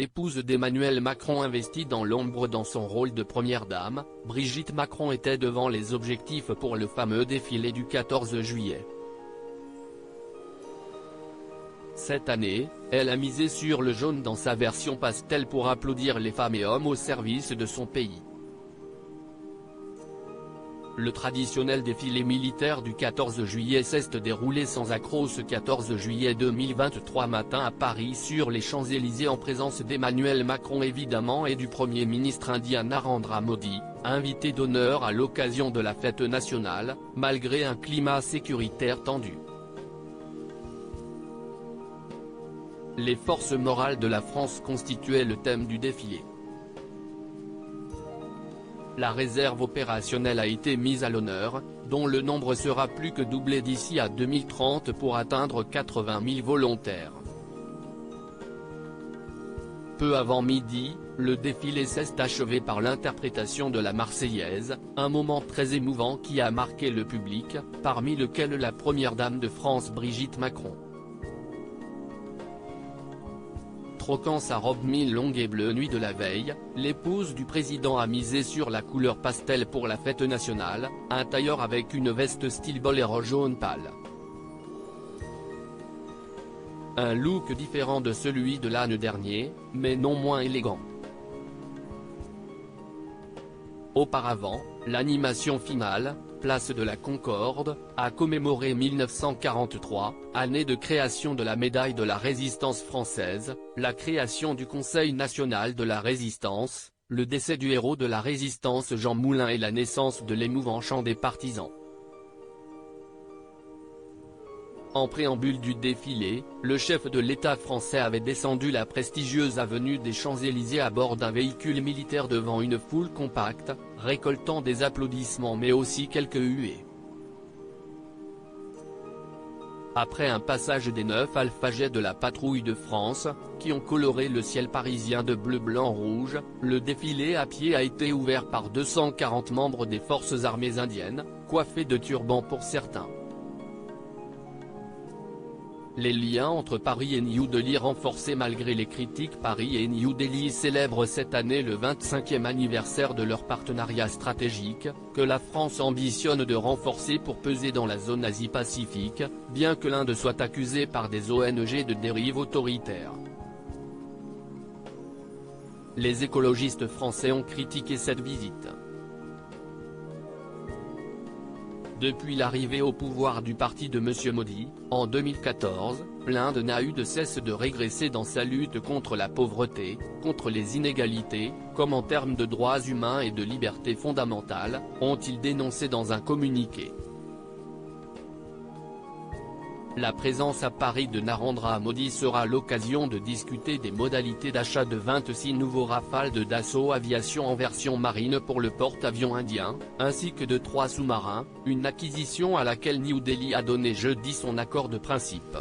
l'épouse d'Emmanuel Macron investie dans l'ombre dans son rôle de première dame, Brigitte Macron était devant les objectifs pour le fameux défilé du 14 juillet. Cette année, elle a misé sur le jaune dans sa version pastel pour applaudir les femmes et hommes au service de son pays. Le traditionnel défilé militaire du 14 juillet s'est déroulé sans accroc ce 14 juillet 2023 matin à Paris sur les Champs-Élysées en présence d'Emmanuel Macron évidemment et du Premier ministre indien Narendra Modi, invité d'honneur à l'occasion de la fête nationale, malgré un climat sécuritaire tendu. Les forces morales de la France constituaient le thème du défilé. La réserve opérationnelle a été mise à l'honneur, dont le nombre sera plus que doublé d'ici à 2030 pour atteindre 80 000 volontaires. Peu avant midi, le défilé s'est achevé par l'interprétation de la Marseillaise, un moment très émouvant qui a marqué le public, parmi lequel la première dame de France Brigitte Macron. Troquant sa robe mi-longue et bleu nuit de la veille, l'épouse du président a misé sur la couleur pastel pour la fête nationale, un tailleur avec une veste style boléro jaune pâle. Un look différent de celui de l'année dernier, mais non moins élégant. Auparavant, l'animation finale, place de la Concorde, a commémoré 1943, année de création de la médaille de la Résistance française, la création du Conseil national de la Résistance, le décès du héros de la Résistance Jean Moulin et la naissance de l'émouvant chant des partisans. En préambule du défilé, le chef de l'État français avait descendu la prestigieuse avenue des Champs-Élysées à bord d'un véhicule militaire devant une foule compacte, récoltant des applaudissements mais aussi quelques huées. Après un passage des 9 alpha-jets de la patrouille de France, qui ont coloré le ciel parisien de bleu blanc rouge, le défilé à pied a été ouvert par 240 membres des forces armées indiennes, coiffés de turbans pour certains. Les liens entre Paris et New Delhi renforcés malgré les critiques. Paris et New Delhi célèbrent cette année le 25e anniversaire de leur partenariat stratégique, que la France ambitionne de renforcer pour peser dans la zone Asie-Pacifique, bien que l'Inde soit accusé par des ONG de dérive autoritaire. Les écologistes français ont critiqué cette visite. Depuis l'arrivée au pouvoir du parti de M. Modi, en 2014, l'Inde n'a eu de cesse de régresser dans sa lutte contre la pauvreté, contre les inégalités, comme en termes de droits humains et de libertés fondamentales, ont-ils dénoncé dans un communiqué. La présence à Paris de Narendra Modi sera l'occasion de discuter des modalités d'achat de 26 nouveaux Rafales de Dassault Aviation en version marine pour le porte-avions indien, ainsi que de 3 sous-marins, une acquisition à laquelle New Delhi a donné jeudi son accord de principe.